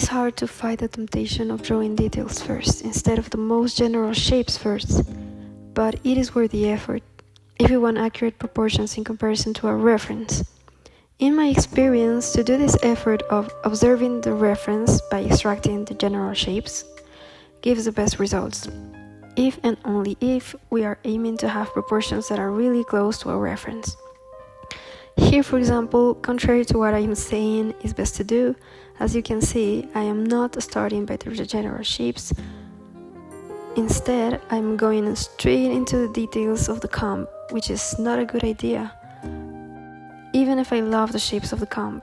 is hard to fight the temptation of drawing details first instead of the most general shapes first, but it is worth the effort if you want accurate proportions in comparison to a reference. In my experience, to do this effort of observing the reference by extracting the general shapes gives the best results, if and only if we are aiming to have proportions that are really close to a reference. Here, for example, contrary to what I am saying is best to do, as you can see, I am not starting by the general shapes. Instead, I'm going straight into the details of the comb, which is not a good idea, even if I love the shapes of the comb.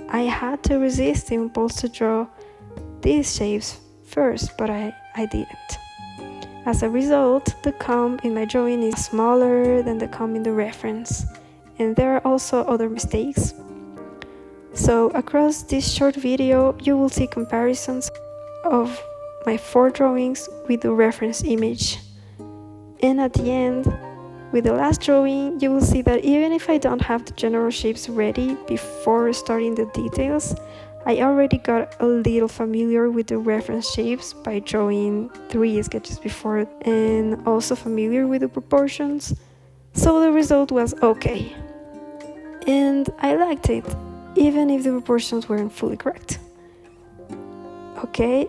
I had to resist the impulse to draw these shapes first, but I didn't. As a result, the comb in my drawing is smaller than the comb in the reference, and there are also other mistakes. So across this short video, you will see comparisons of my 4 drawings with the reference image. And at the end, with the last drawing, you will see that even if I don't have the general shapes ready before starting the details, I already got a little familiar with the reference shapes by drawing 3 sketches before and also familiar with the proportions, so the result was okay. And I liked it, even if the proportions weren't fully correct. Okay,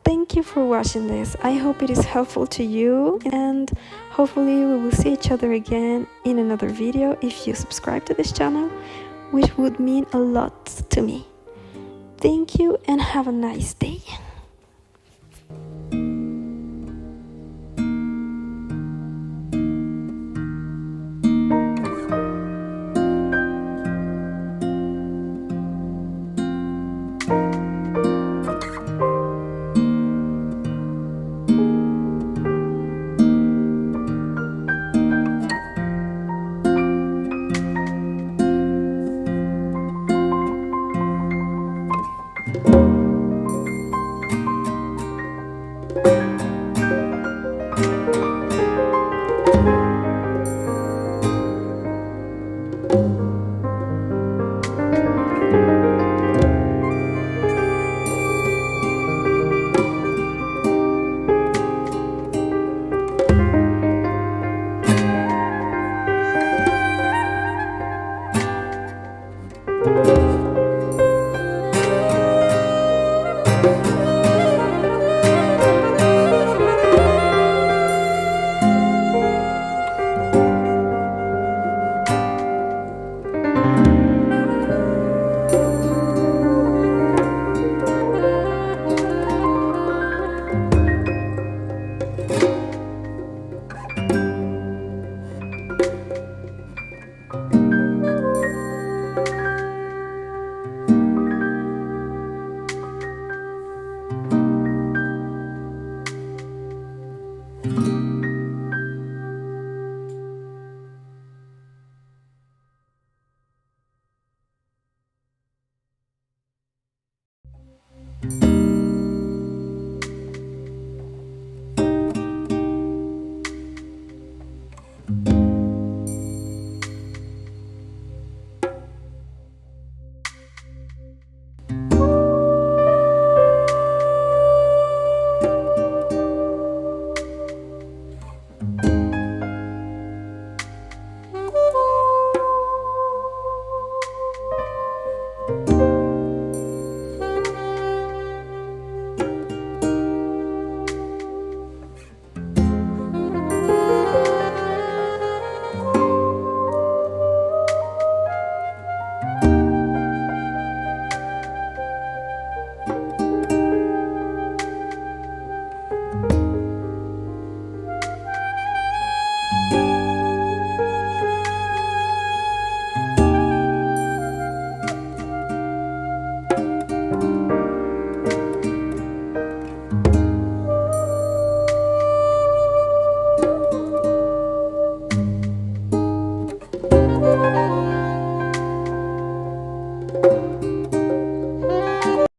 thank you for watching this. I hope it is helpful to you, and hopefully we will see each other again in another video if you subscribe to this channel, which would mean a lot to me. Thank you and have a nice day.